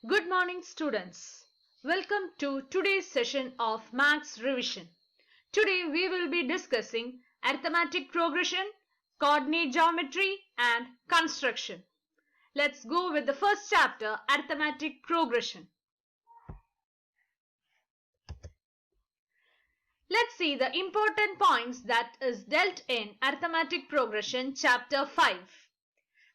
Good morning, students. Welcome to today's session of Maths Revision. Today we will be discussing arithmetic progression, coordinate geometry and construction. Let's go with the first chapter, arithmetic progression. Let's see the important points that is dealt in arithmetic progression chapter 5.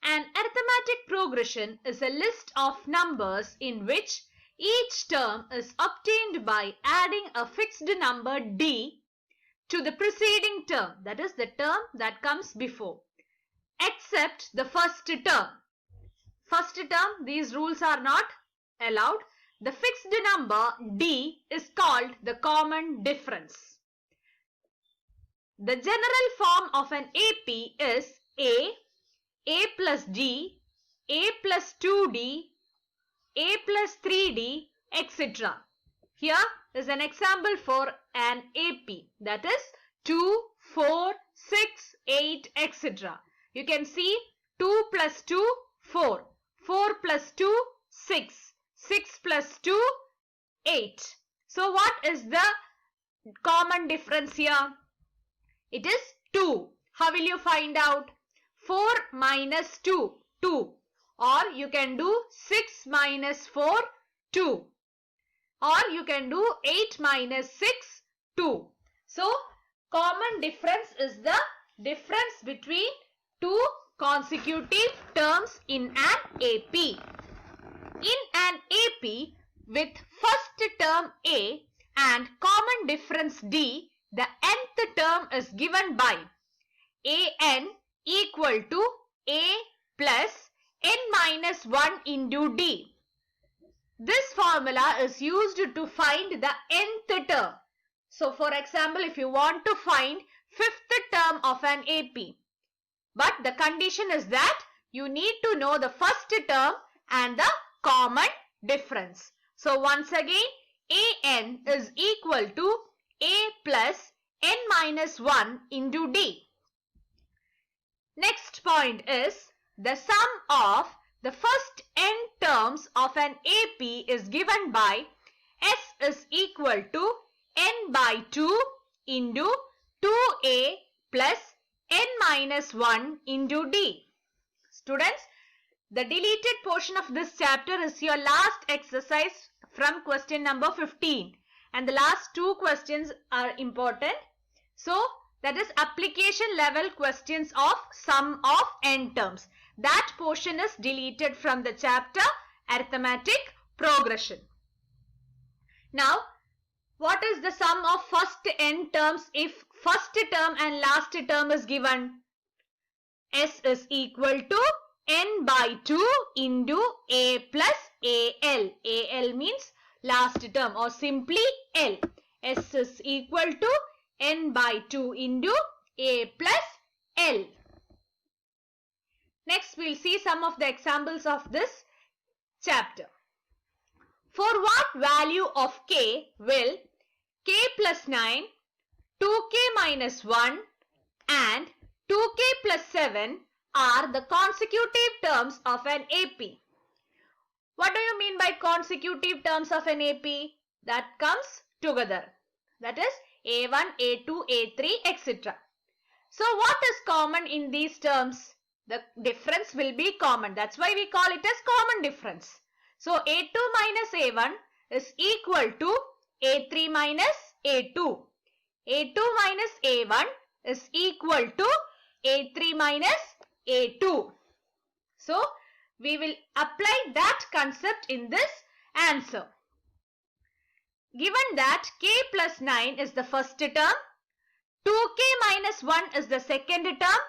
An arithmetic progression is a list of numbers in which each term is obtained by adding a fixed number d to the preceding term, that is the term that comes before, except the first term. First term, these rules are not allowed. The fixed number d is called the common difference. The general form of an AP is A plus D, A plus 2D, A plus 3D, etc. Here is an example for an AP, that is 2, 4, 6, 8, etc. You can see 2 plus 2, 4, 4 plus 2, 6, 6 plus 2, 8. So what is the common difference here? It is 2. How will you find out? 4 minus 2, 2. Or you can do 6 minus 4, 2. Or you can do 8 minus 6, 2. So, common difference is the difference between two consecutive terms in an AP. In an AP with first term A and common difference D, the nth term is given by an equal to a plus n minus 1 into d. This formula is used to find the nth term. So for example, if you want to find fifth term of an AP, but the condition is that you need to know the first term and the common difference. So once again, an is equal to a plus n minus 1 into d. Next point is the sum of the first n terms of an AP is given by S is equal to n by 2 into 2a plus n minus 1 into d. Students, the deleted portion of this chapter is your last exercise from question number 15, and the last two questions are important. So, that is application level questions of sum of n terms. That portion is deleted from the chapter arithmetic progression. Now, what is the sum of first n terms if first term and last term is given? S is equal to n by 2 into a plus al. Al means last term or simply L. S is equal to n by 2 into a plus L. Next, we'll see some of the examples of this chapter. For what value of k will k plus 9, 2k minus 1 and 2k plus 7 are the consecutive terms of an AP? What do you mean by consecutive terms of an AP? That comes together. That is A1, A2, A3, etc. So what is common in these terms? The difference will be common. That's why we call it as common difference. So A2 minus A1 is equal to A3 minus A2. A2 minus A1 is equal to A3 minus A2. So we will apply that concept in this answer. Given that k plus 9 is the first term, 2k minus 1 is the second term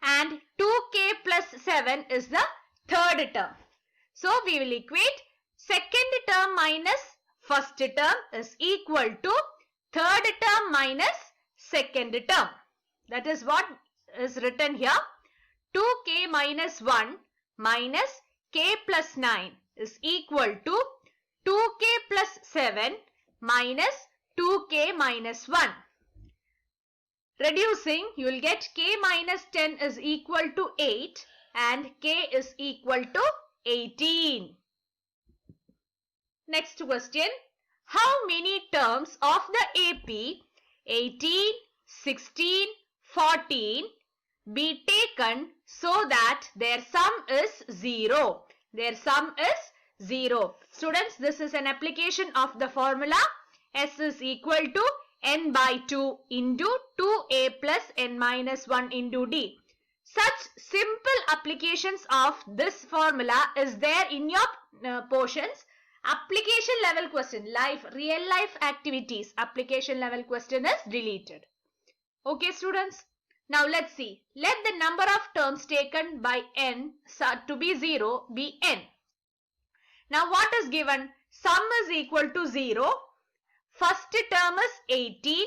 and 2k plus 7 is the third term. So we will equate second term minus first term is equal to third term minus second term. That is what is written here. 2k minus 1 minus k plus 9 is equal to 2k plus 7 minus 2k minus 1. Reducing, you will get k minus 10 is equal to 8 and k is equal to 18. Next question. How many terms of the AP 18, 16, 14 be taken so that their sum is 0? Their sum is 0. Students, this is an application of the formula S is equal to n by 2 into 2a plus n minus 1 into d. Such simple applications of this formula is there in your portions. Application level question, real life activities, application level question is deleted. Okay students, now let's see. Let the number of terms taken by n to be 0 be n. Now what is given? Sum is equal to 0. First term is 18.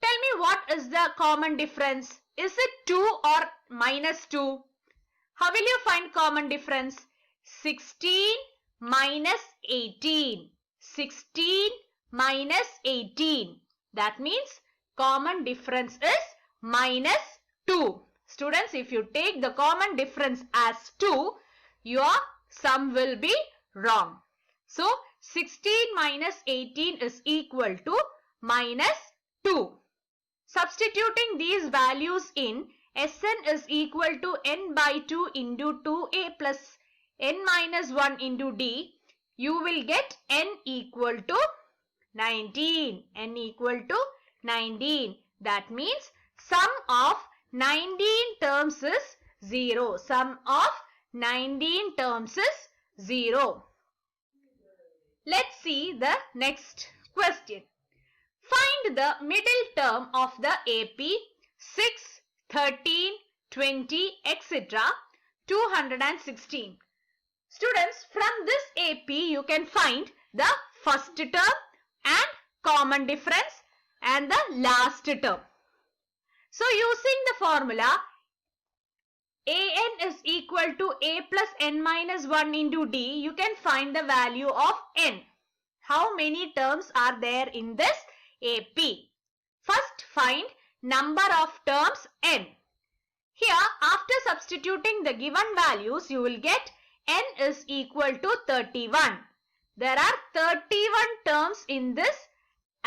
Tell me what is the common difference? Is it 2 or minus 2? How will you find common difference? 16 minus 18. 16 minus 18. That means common difference is minus 2. Students, if you take the common difference as 2, your sum will be wrong. So, 16 minus 18 is equal to minus 2. Substituting these values in, Sn is equal to n by 2 into 2a plus n minus 1 into d. You will get n equal to 19. N equal to 19. That means sum of 19 terms is 0. Sum of 19 terms is 0. Let's see the next question. Find the middle term of the AP 6, 13, 20, etc. 216. Students, from this AP you can find the first term and common difference and the last term. So using the formula an is equal to a plus n minus 1 into d, you can find the value of n. How many terms are there in this AP? First find number of terms n. Here after substituting the given values you will get n is equal to 31. There are 31 terms in this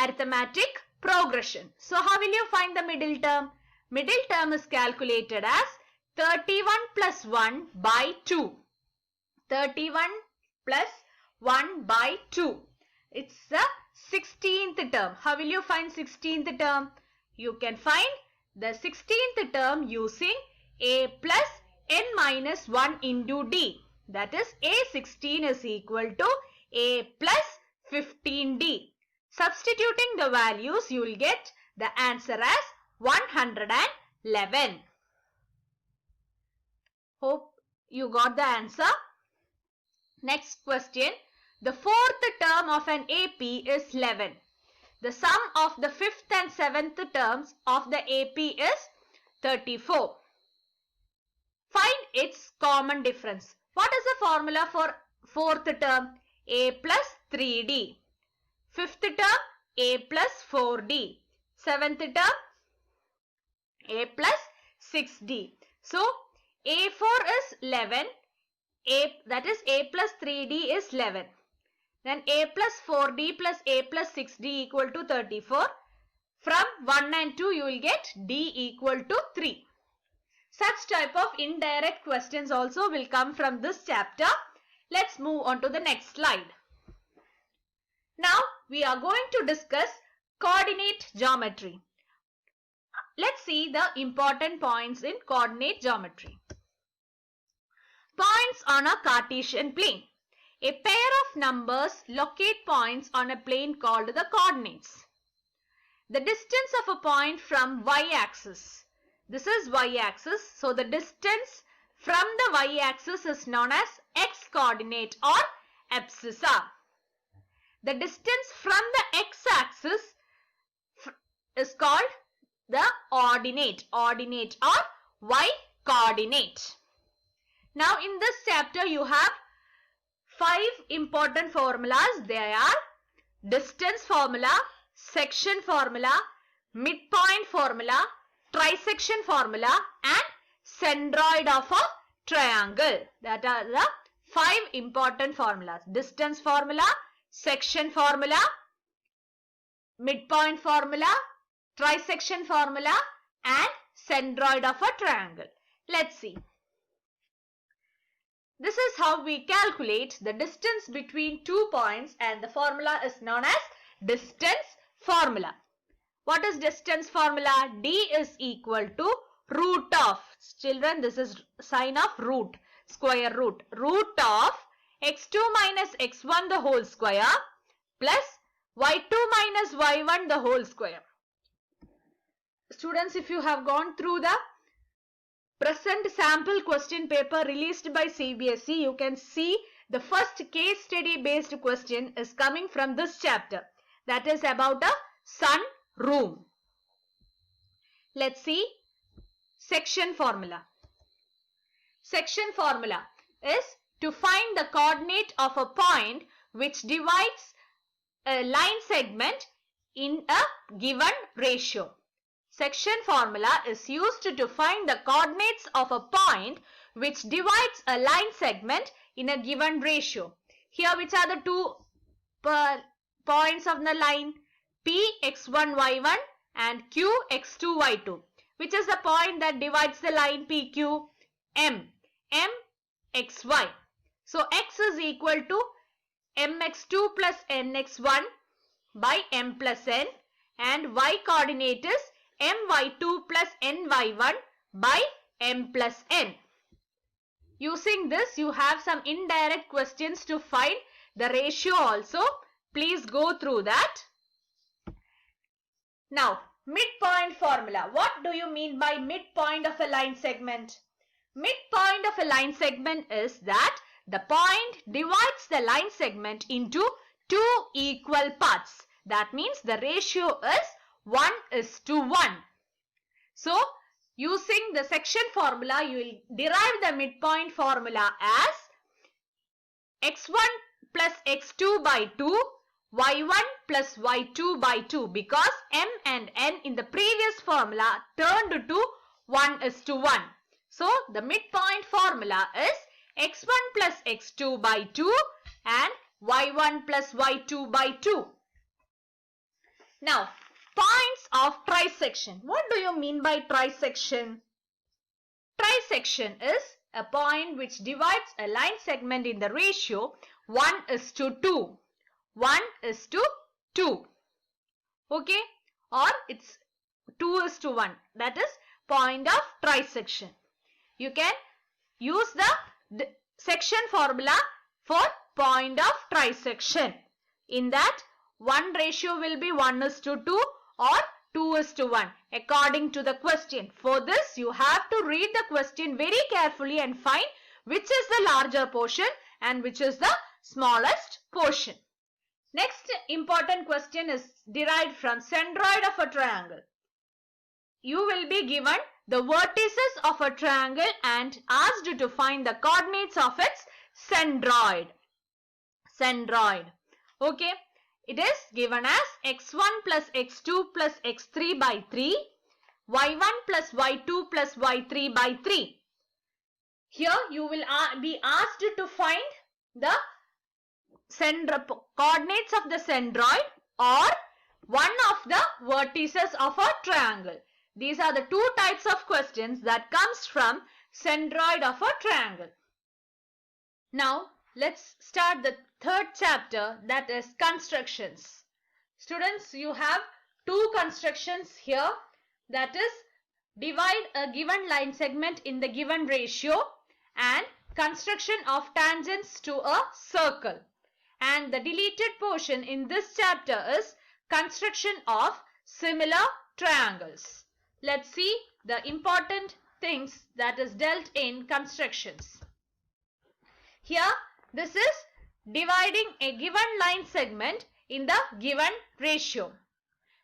arithmetic progression. So how will you find the middle term? Middle term is calculated as 31 plus 1 by 2. 31 plus 1 by 2. It's the 16th term. How will you find 16th term? You can find the 16th term using a plus n minus 1 into d. That is a16 is equal to a plus 15d. Substituting the values, you will get the answer as 111. Hope you got the answer. Next question. The fourth term of an AP is 11. The sum of the fifth and seventh terms of the AP is 34. Find its common difference. What is the formula for fourth term? A plus 3d. Fifth term, a plus 4d. Seventh term, a plus 6d. So, a4 is 11. That is a plus 3d is 11. Then a plus 4d plus a plus 6d equal to 34. From 1 and 2 you will get d equal to 3. Such type of indirect questions also will come from this chapter. Let's move on to the next slide. Now we are going to discuss coordinate geometry. Let's see the important points in coordinate geometry. Points on a Cartesian plane. A pair of numbers locate points on a plane called the coordinates. The distance of a point from y-axis. This is y-axis. So the distance from the y-axis is known as x-coordinate or abscissa. The distance from the x-axis is called the ordinate or y-coordinate. Now in this chapter you have 5 important formulas. They are distance formula, section formula, midpoint formula, trisection formula and centroid of a triangle. That are the 5 important formulas. Distance formula, section formula, midpoint formula, trisection formula and centroid of a triangle. Let's see. This is how we calculate the distance between 2 points, and the formula is known as distance formula. What is distance formula? D is equal to root of, children, this is sign of root, square root, root of x2 minus x1 the whole square plus y2 minus y1 the whole square. Students, if you have gone through the present sample question paper released by CBSE, you can see the first case study based question is coming from this chapter, that is about a sun room. Let's see section formula. Section formula is to find the coordinate of a point which divides a line segment in a given ratio. Section formula is used to find the coordinates of a point which divides a line segment in a given ratio. Here, which are the two points of the line? P x1 y1 and Q x2 y2. Which is the point that divides the line PQ? M xy. So x is equal to mx2 plus nx1 by m plus n, and y coordinate is my2 plus ny1 by m plus n. Using this, you have some indirect questions to find the ratio also. Please go through that. Now, midpoint formula. What do you mean by midpoint of a line segment? Midpoint of a line segment is that the point divides the line segment into two equal parts. That means the ratio is 1:1. So, using the section formula, you will derive the midpoint formula as x1 plus x2 by 2, y1 plus y2 by 2, because m and n in the previous formula turned to 1:1. So, the midpoint formula is x1 plus x2 by 2 and y1 plus y2 by 2. Now, points of trisection. What do you mean by trisection? Trisection is a point which divides a line segment in the ratio 1:2. 1:2. Okay? Or it's 2:1. That is point of trisection. You can use the section formula for point of trisection. In that, one ratio will be 1:2 or 2:1 according to the question. For this, you have to read the question very carefully and find which is the larger portion and which is the smallest portion. Next important question is derived from centroid of a triangle. You will be given the vertices of a triangle and asked to find the coordinates of its centroid. Centroid. Okay. It is given as x1 plus x2 plus x3 by 3, y1 plus y2 plus y3 by 3. Here you will be asked to find the coordinates of the centroid or one of the vertices of a triangle. These are the two types of questions that comes from centroid of a triangle. Now, let's start the third chapter, that is constructions. Students, you have two constructions here, that is divide a given line segment in the given ratio and construction of tangents to a circle. And the deleted portion in this chapter is construction of similar triangles. Let's see the important things that is dealt in constructions. Here, this is dividing a given line segment in the given ratio.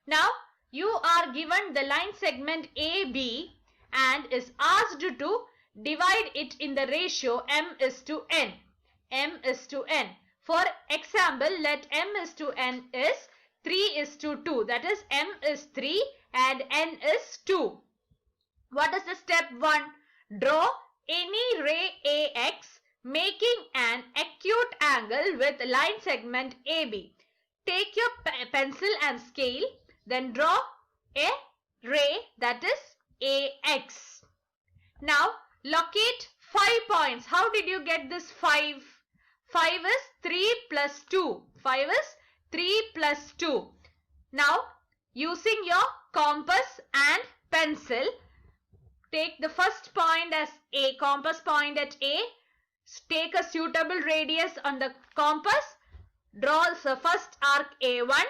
Now, you are given the line segment AB and is asked to divide it in the ratio m:n. m:n. For example, let m:n is 3:2. That is, m is 3 and n is 2. What is the step 1? Draw any ray AX making an acute angle with line segment AB. Take your pencil and scale, then draw a ray, that is AX. Now locate 5 points. How did you get this 5? 5 is 3 plus 2. 5 is 3 plus 2. Now using your compass and pencil, take the first point as A, compass point at A. Take a suitable radius on the compass. Draw the first arc A1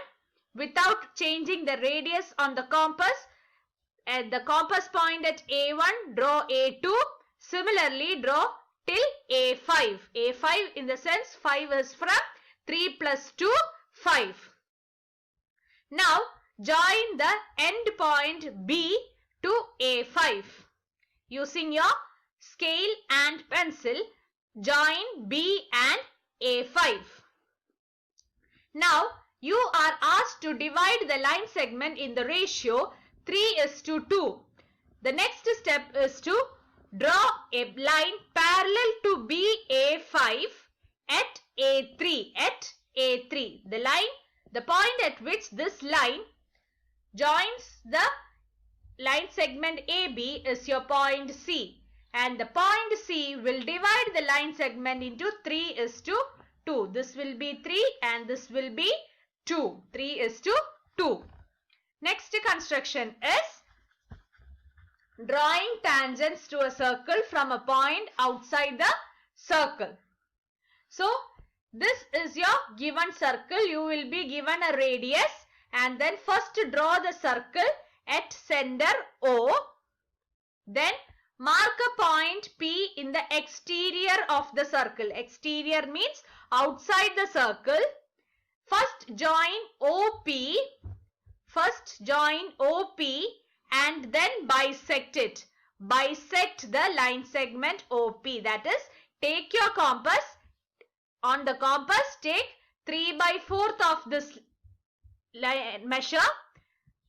without changing the radius on the compass. At the compass point at A1, draw A2. Similarly, draw till A5. A5 in the sense 5 is from 3 plus 2, 5. Now, join the end point B to A5. Using your scale and pencil, join B and A5. Now, you are asked to divide the line segment in the ratio 3:2. The next step is to draw a line parallel to BA5 at A3. At A3. The point at which this line joins the line segment AB is your point C. And the point C will divide the line segment into 3:2. This will be 3 and this will be 2. 3:2. Next construction is drawing tangents to a circle from a point outside the circle. So, this is your given circle. You will be given a radius and then first draw the circle at center O. Then mark a point P in the exterior of the circle. Exterior means outside the circle. First join OP. And then bisect it. Bisect the line segment OP. That is, take your compass. On the compass, take 3/4 of this measure.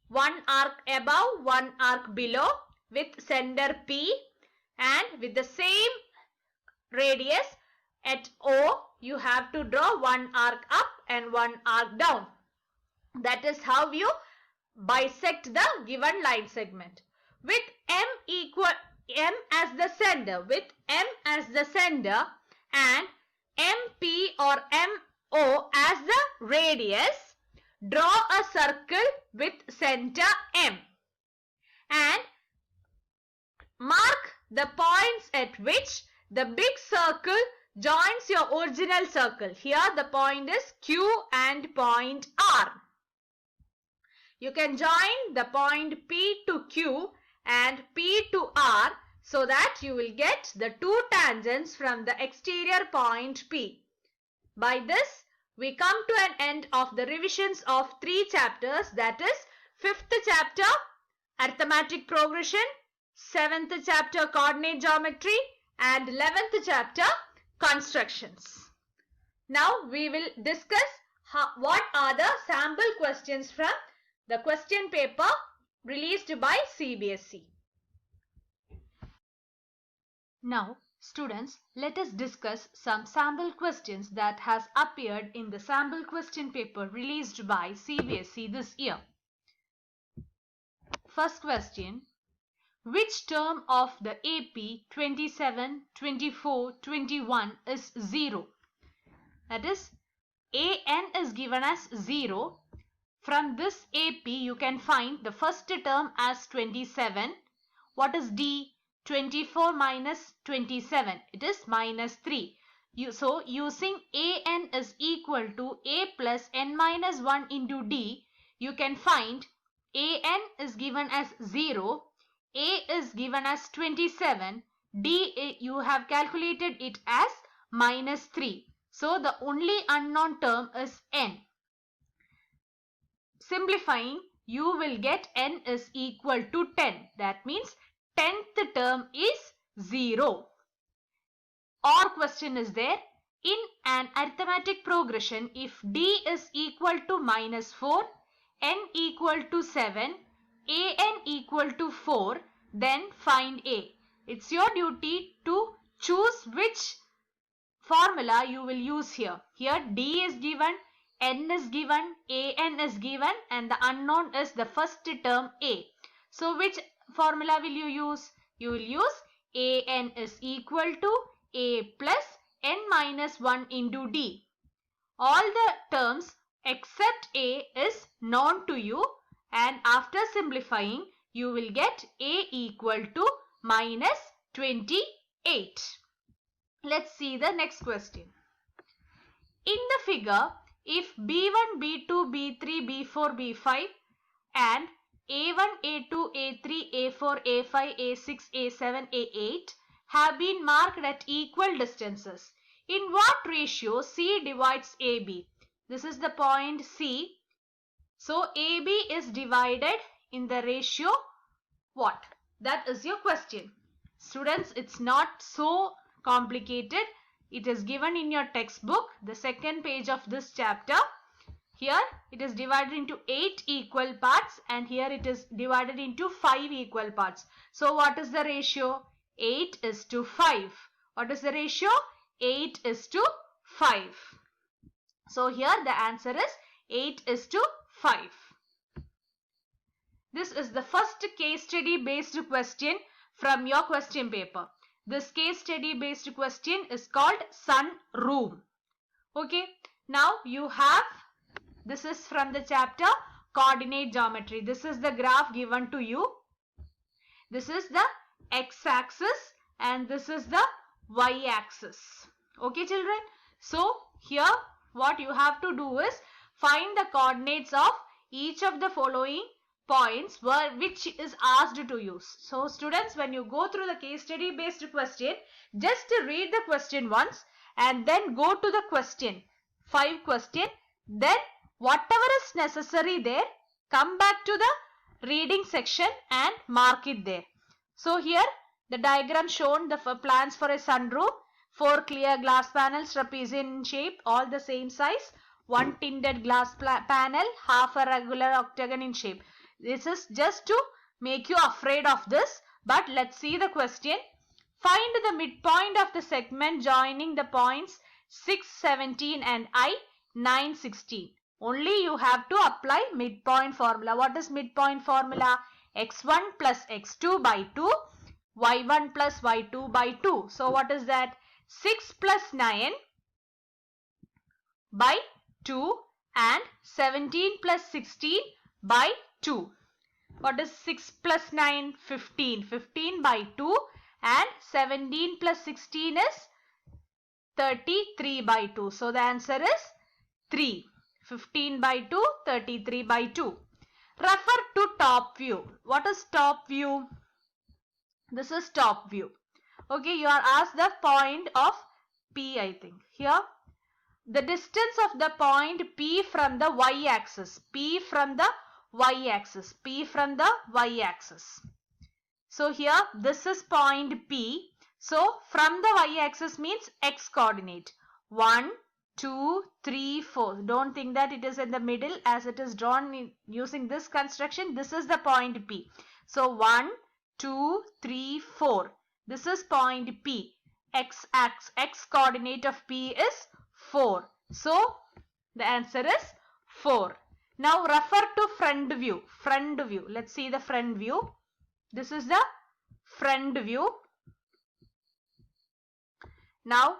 One arc above, one arc below with center P, and with the same radius at O, you have to draw one arc up and one arc down. That is how you bisect the given line segment. With M as the center, and MP or MO as the radius, draw a circle with center M and mark the points at which the big circle joins your original circle. Here the point is Q and point R. You can join the point P to Q and P to R so that you will get the two tangents from the exterior point P. By this, we come to an end of the revisions of 3 chapters, that is 5th chapter arithmetic progression, 7th chapter coordinate geometry and 11th chapter constructions. Now we will discuss what are the sample questions from the question paper released by CBSE. Now students, let us discuss some sample questions that has appeared in the sample question paper released by CBSE this year. First question. Which term of the AP 27, 24, 21 is 0? That is, AN is given as 0. From this AP, you can find the first term as 27. What is D? 24 minus 27. It is minus 3. So, using AN is equal to A plus N minus 1 into D, you can find AN is given as 0. A is given as 27. D, you have calculated it as minus 3. So, the only unknown term is N. Simplifying, you will get N is equal to 10. That means 10th term is 0. Or question is there. In an arithmetic progression, if D is equal to minus 4, N equal to 7, AN equal to 4, then find A. It's your duty to choose which formula you will use here. Here D is given, N is given, AN is given, and the unknown is the first term A. So which formula will you use? You will use AN is equal to A plus N minus 1 into D. All the terms except A is known to you, and after simplifying you will get A equal to minus 28. Let's see the next question. In the figure, if B1, B2, B3, B4, B5 and A1, A2, A3, A4, A5, A6, A7, A8 have been marked at equal distances, in what ratio C divides AB? This is the point C. So AB is divided in the ratio what? That is your question. Students, it's not so complicated. It is given in your textbook, the second page of this chapter. Here it is divided into 8 equal parts, and here it is divided into 5 equal parts. So what is the ratio? 8 is to 5. What is the ratio? 8 is to 5. So here the answer is 8 is to 5. This is the first case study based question from your question paper. This case study based question is called sun room. Okay. Now you have, this is from the chapter coordinate geometry. This is the graph given to you. This is the x-axis and this is the y-axis. Okay children. So here what you have to do is find the coordinates of each of the following points which is asked to use. So students, when you go through the case study based question, just read the question once and then go to the question, 5 question, then whatever is necessary there, come back to the reading section and mark it there. So here the diagram shown the plans for a sunroom, 4 clear glass panels trapezium in shape, all the same size, 1 tinted glass panel, half a regular octagon in shape. This is just to make you afraid of this, but let's see the question. Find the midpoint of the segment joining the points 6, 17 and I, 9, 16. Only you have to apply midpoint formula. What is midpoint formula? x1 plus x2 by 2, y1 plus y2 by 2. So what is that? 6 plus 9 by 2 and 17 plus 16 by 2. What is 6 plus 9? 15. 15 by 2 and 17 plus 16 is 33 by 2. So the answer is 3. 15 by 2, 33 by 2. Refer to top view. What is top view? This is top view. Okay, you are asked the point of P, I think. Here, the distance of the point P from the y-axis. P from the y-axis. P from the y-axis. So here, this is point P. So from the y-axis means x coordinate. 1, 2, 3, 4. Don't think that it is in the middle as it is drawn using this construction. This is the point P. So 1, 2, 3, 4. This is point P. X coordinate of P is 4. So the answer is 4. Now refer to front view. Front view. Let's see the front view. This is the front view. Now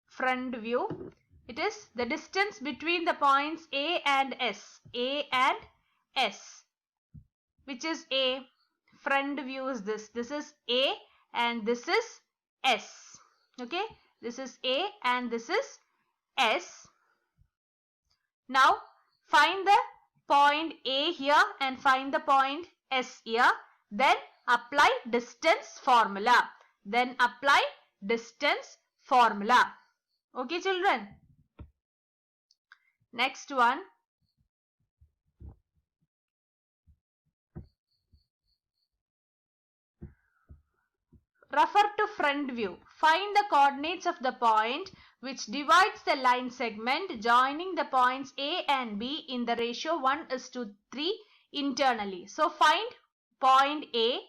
front view. It is the distance between the points A and S. A and S. Which is A? Front view is this. This is A and this is S. Okay. This is A and this is S. Now find the point A here and find the point S here. Then apply distance formula. Then apply distance formula. Okay children. Next one. Refer to front view. Find the coordinates of the point which divides the line segment joining the points A and B in the ratio 1:3 internally. So find point A.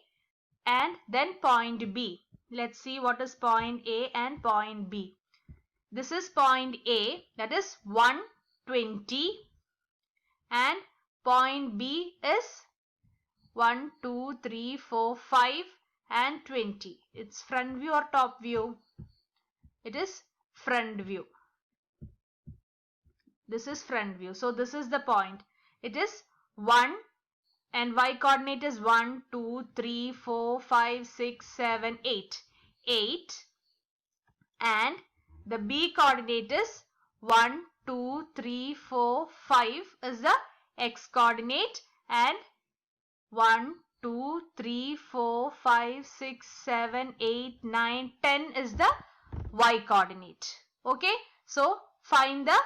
and then point B. Let's see what is point A and point B. This is point A, that is 120, and point B is 1, 2, 3, 4, 5 and 20. It's front view or top view? It is front view. This is front view. So this is the point. It is 1 and y coordinate is 1, 2, 3, 4, 5, 6, 7, 8. 8 and the B coordinate is 1, 2, 3, 4, 5 is the x coordinate, and 1, 2, 3, 4, 5, 6, 7, 8, 9, 10 is the y coordinate. Okay, so find the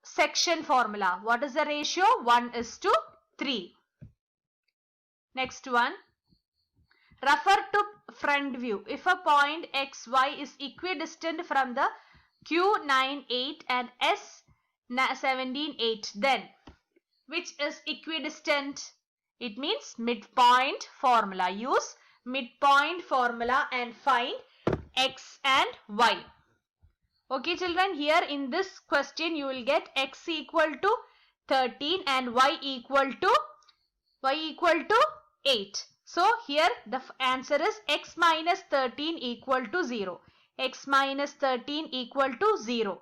section formula. What is the ratio? 1:3. Next one. Refer to front view. If a point XY is equidistant from the Q9, 8 and S17, 8, then which is equidistant? It means midpoint formula. Use midpoint formula and find X and Y. Okay children, here in this question you will get X equal to 13 and Y equal to 8. So here the answer is X minus 13 equal to 0. X minus 13 equal to 0.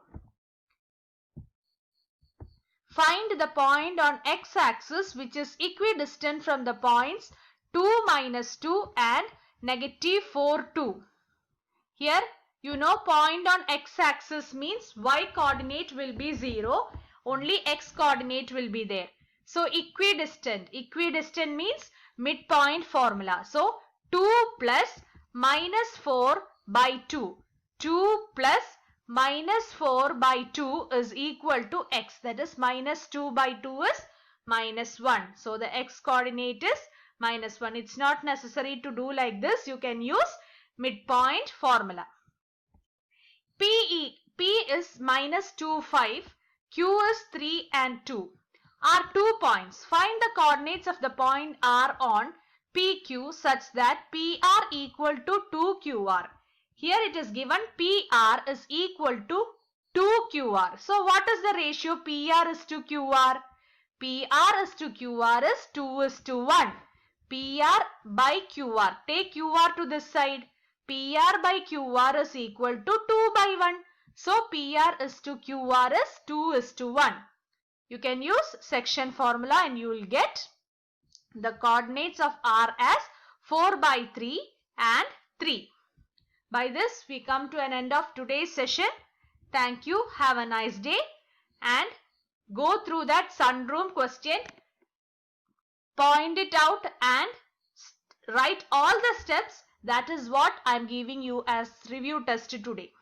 Find the point on x-axis which is equidistant from the points 2, -2 and -4, 2. Here you know point on x-axis means y coordinate will be 0. Only x coordinate will be there. So equidistant. Equidistant means midpoint formula. So 2 plus -4 by 2. 2 plus -4 by 2 is equal to x. That is -2 by 2 is -1. So the x coordinate is -1. It's not necessary to do like this. You can use midpoint formula. P is -2, 5. Q is 3 and 2. Are 2 points. Find the coordinates of the point R on PQ such that PR equal to 2QR. Here it is given PR is equal to 2QR. So what is the ratio PR is to QR? PR is to QR is 2:1. PR by QR. Take QR to this side. PR by QR is equal to 2/1. So PR is to QR is 2:1. You can use section formula and you will get the coordinates of R as 4/3 and 3. By this we come to an end of today's session. Thank you. Have a nice day and go through that sunroom question. Point it out and write all the steps. That is what I am giving you as review test today.